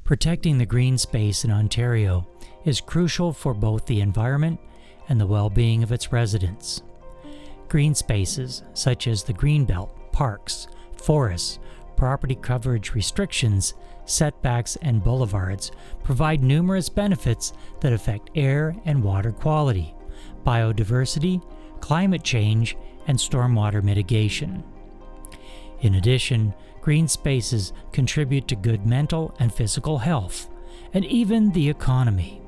Protecting the green space in Ontario is crucial for both the environment and the well-being of its residents. Green spaces, such as the Greenbelt, parks, forests, property coverage restrictions, setbacks, and boulevards, provide numerous benefits that affect air and water quality, biodiversity, climate change, and stormwater mitigation. In addition, green spaces contribute to good mental and physical health, and even the economy.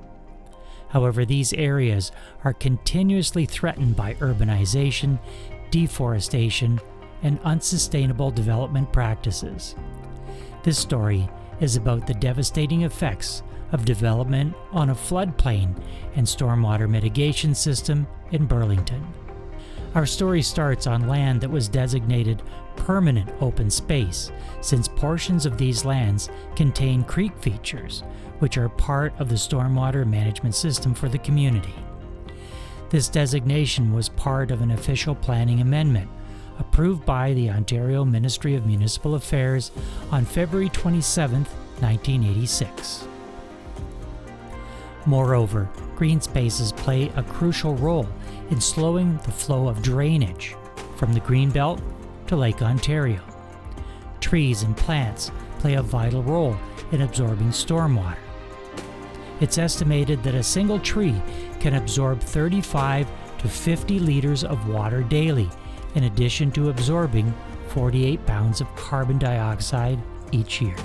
However, these areas are continuously threatened by urbanization, deforestation, and unsustainable development practices. This story is about the devastating effects of development on a floodplain and stormwater mitigation system in Burlington. Our story starts on land that was designated permanent open space, since portions of these lands contain creek features, which are part of the stormwater management system for the community. This designation was part of an official planning amendment approved by the Ontario Ministry of Municipal Affairs on February 27, 1986. Moreover, green spaces play a crucial role in slowing the flow of drainage from the Greenbelt to Lake Ontario. Trees and plants play a vital role in absorbing stormwater. It's estimated that a single tree can absorb 35 to 50 liters of water daily, in addition to absorbing 48 pounds of carbon dioxide each year.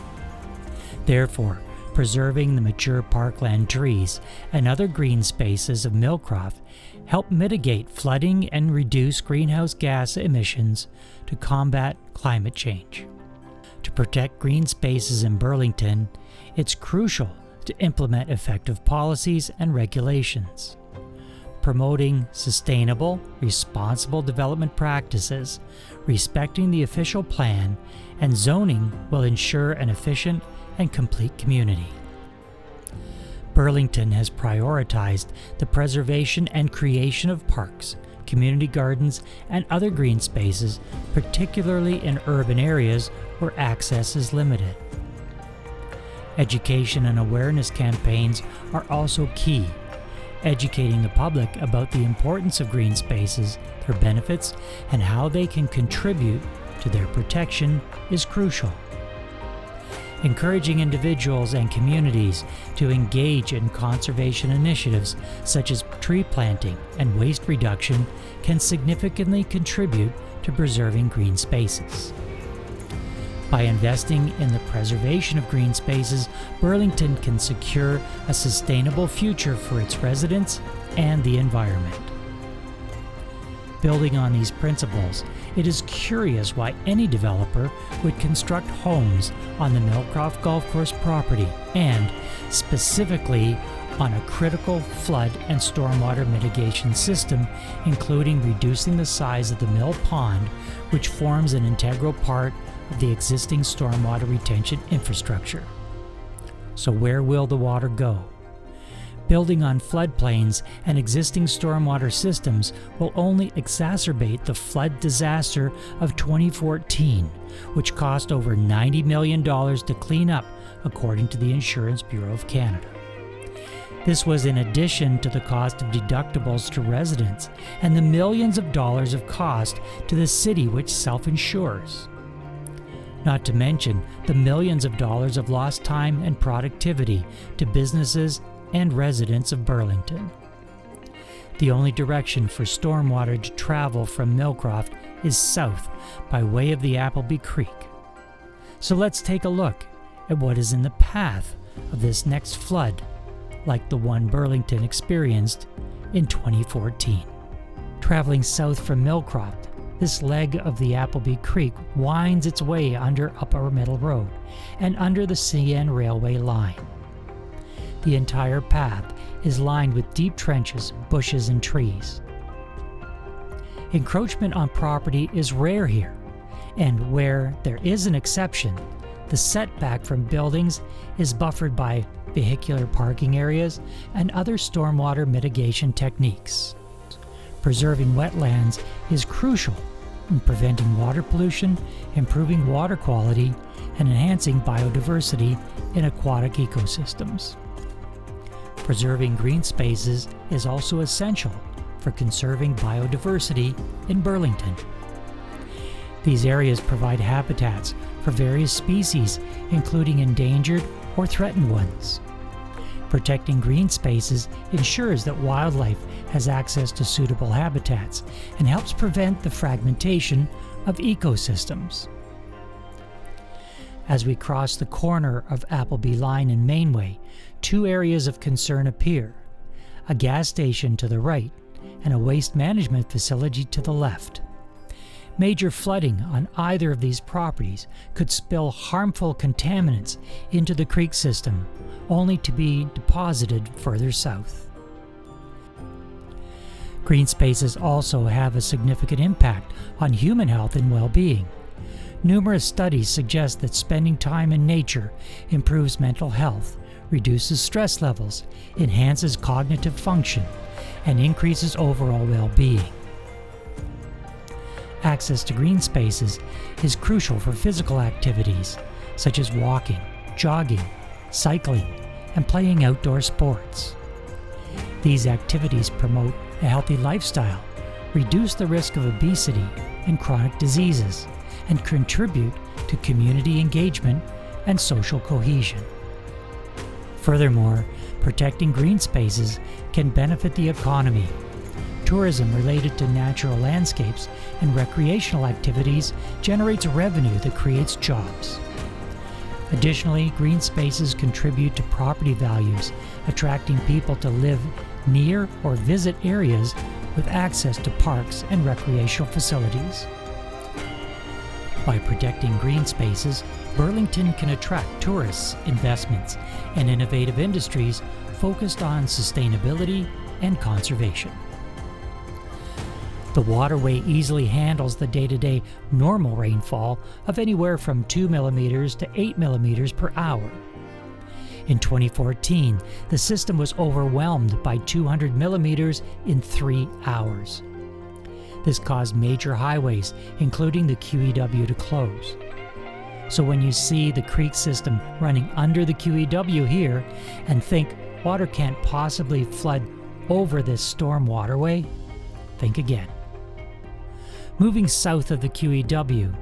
Therefore, preserving the mature parkland trees and other green spaces of Millcroft help mitigate flooding and reduce greenhouse gas emissions to combat climate change. To protect green spaces in Burlington, it's crucial to implement effective policies and regulations. Promoting sustainable, responsible development practices, respecting the official plan, and zoning will ensure an efficient and complete community. Burlington has prioritized the preservation and creation of parks, community gardens, and other green spaces, particularly in urban areas where access is limited. Education and awareness campaigns are also key. Educating the public about the importance of green spaces, their benefits, and how they can contribute to their protection is crucial. Encouraging individuals and communities to engage in conservation initiatives such as tree planting and waste reduction can significantly contribute to preserving green spaces. By investing in the preservation of green spaces, Burlington can secure a sustainable future for its residents and the environment. Building on these principles, it is curious why any developer would construct homes on the Millcroft Golf Course property and, specifically, on a critical flood and stormwater mitigation system, including reducing the size of the Mill Pond, which forms an integral part of the existing stormwater retention infrastructure. So where will the water go? Building on floodplains and existing stormwater systems will only exacerbate the flood disaster of 2014, which cost over $90 million to clean up, according to the Insurance Bureau of Canada. This was in addition to the cost of deductibles to residents and the millions of dollars of cost to the city which self-insures. Not to mention the millions of dollars of lost time and productivity to businesses and residents of Burlington. The only direction for stormwater to travel from Millcroft is south by way of the Appleby Creek. So let's take a look at what is in the path of this next flood, like the one Burlington experienced in 2014. Traveling south from Millcroft, this leg of the Appleby Creek winds its way under Upper Middle Road and under the CN Railway line. The entire path is lined with deep trenches, bushes, and trees. Encroachment on property is rare here, and where there is an exception, the setback from buildings is buffered by vehicular parking areas and other stormwater mitigation techniques. Preserving wetlands is crucial in preventing water pollution, improving water quality, and enhancing biodiversity in aquatic ecosystems. Preserving green spaces is also essential for conserving biodiversity in Burlington. These areas provide habitats for various species, including endangered or threatened ones. Protecting green spaces ensures that wildlife has access to suitable habitats and helps prevent the fragmentation of ecosystems. As we cross the corner of Appleby Line and Mainway, two areas of concern appear: a gas station to the right and a waste management facility to the left. Major flooding on either of these properties could spill harmful contaminants into the creek system, only to be deposited further south. Green spaces also have a significant impact on human health and well-being. Numerous studies suggest that spending time in nature improves mental health, reduces stress levels, enhances cognitive function, and increases overall well-being. Access to green spaces is crucial for physical activities such as walking, jogging, cycling, and playing outdoor sports. These activities promote a healthy lifestyle, reduce the risk of obesity and chronic diseases, and contribute to community engagement and social cohesion. Furthermore, protecting green spaces can benefit the economy. Tourism related to natural landscapes and recreational activities generates revenue that creates jobs. Additionally, green spaces contribute to property values, attracting people to live near or visit areas with access to parks and recreational facilities. By protecting green spaces, Burlington can attract tourists, investments, and innovative industries focused on sustainability and conservation. The waterway easily handles the day-to-day normal rainfall of anywhere from 2 millimeters to 8 millimeters per hour. In 2014, the system was overwhelmed by 200 millimeters in 3 hours. This caused major highways, including the QEW, to close. So when you see the creek system running under the QEW here and think water can't possibly flood over this storm waterway, think again. Moving south of the QEW,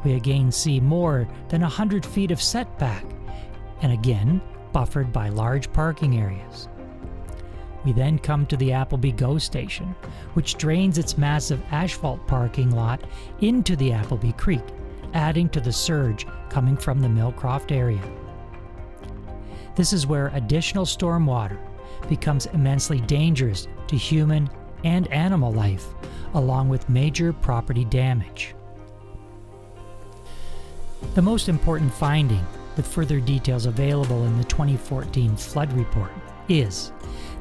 we again see more than 100 feet of setback, and again buffered by large parking areas. We then come to the Appleby GO station, which drains its massive asphalt parking lot into the Appleby Creek, adding to the surge coming from the Millcroft area. This is where additional stormwater becomes immensely dangerous to human and animal life, along with major property damage. The most important finding, with further details available in the 2014 flood report, is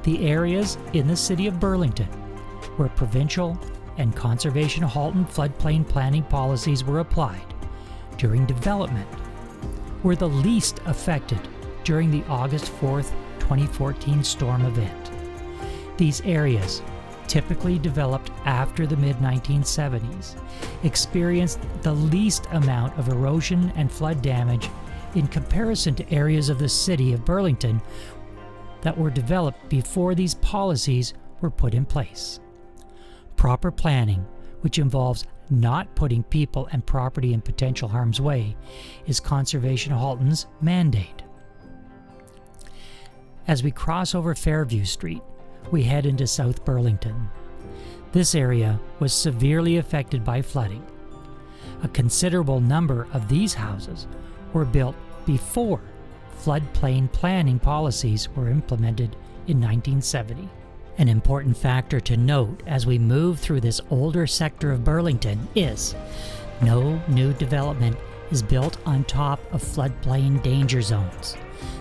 the areas in the city of Burlington where provincial and conservation Halton floodplain planning policies were applied during development were the least affected during the August 4th, 2014 storm event. These areas, typically developed after the mid-1970s, experienced the least amount of erosion and flood damage in comparison to areas of the city of Burlington that were developed before these policies were put in place. Proper planning, which involves not putting people and property in potential harm's way, is Conservation Halton's mandate. As we cross over Fairview Street, we head into South Burlington. This area was severely affected by flooding. A considerable number of these houses were built before floodplain planning policies were implemented in 1970. An important factor to note as we move through this older sector of Burlington is no new development is built on top of floodplain danger zones.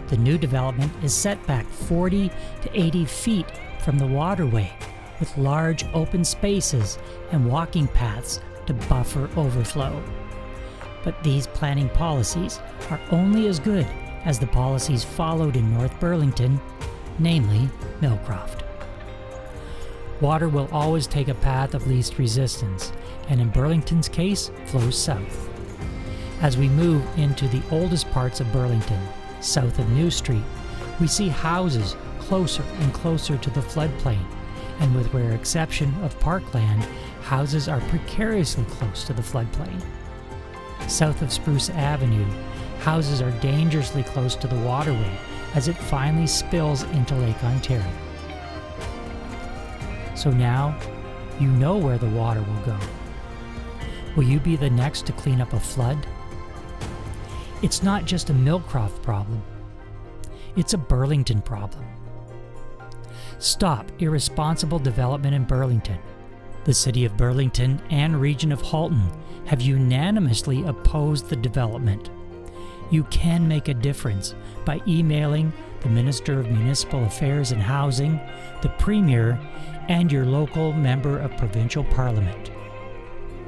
The new development is set back 40 to 80 feet from the waterway, with large open spaces and walking paths to buffer overflow. But these planning policies are only as good as the policies followed in North Burlington, namely Millcroft. Water will always take a path of least resistance, and in Burlington's case, flows south. As we move into the oldest parts of Burlington, south of New Street, we see houses closer and closer to the floodplain, and with rare exception of parkland, houses are precariously close to the floodplain. South of Spruce Avenue, houses are dangerously close to the waterway as it finally spills into Lake Ontario. So now, you know where the water will go. Will you be the next to clean up a flood? It's not just a Millcroft problem. It's a Burlington problem. Stop irresponsible development in Burlington. The City of Burlington and Region of Halton have unanimously opposed the development. You can make a difference by emailing the Minister of Municipal Affairs and Housing, the Premier, and your local member of provincial parliament.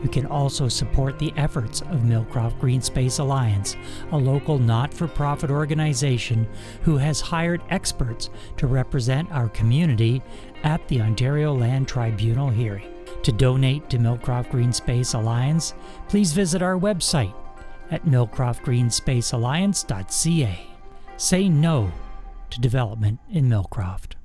You can also support the efforts of Millcroft Green Space Alliance, a local not-for-profit organization who has hired experts to represent our community at the Ontario Land Tribunal hearing. To donate to Millcroft Green Space Alliance, please visit our website at millcroftgreenspacealliance.ca. Say no to development in Millcroft.